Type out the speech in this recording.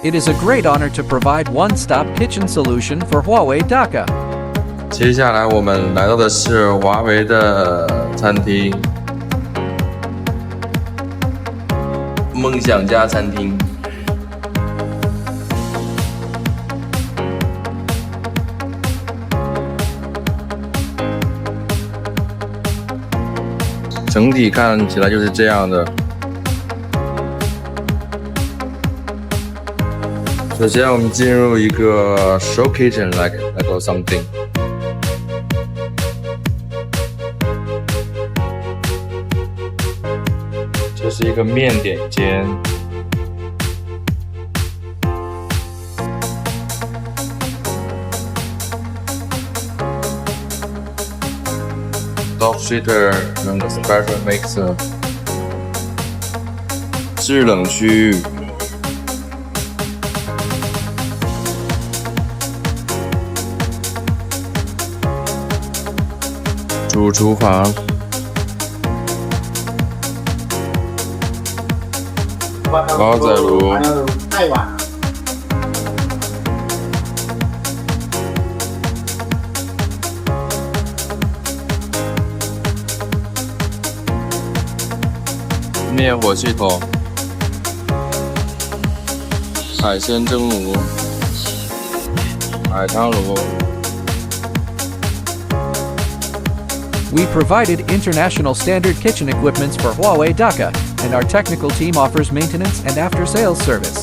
It is a great honor to provide one-stop kitchen solution for Huawei Dhaka. 接下来我们来到的是华为的餐厅，梦想家餐厅。整体看起来就是这样的。首先，我们进入一个 show kitchen，like or something。这是一个面点间。Dog shitter 那个 special mixer， 制冷区域，主厨房，煲仔炉，太晚了。灭火系统，海鲜蒸炉，海汤炉。We provided international standard kitchen equipments for Huawei Dhaka, and our technical team offers maintenance and after-sales service.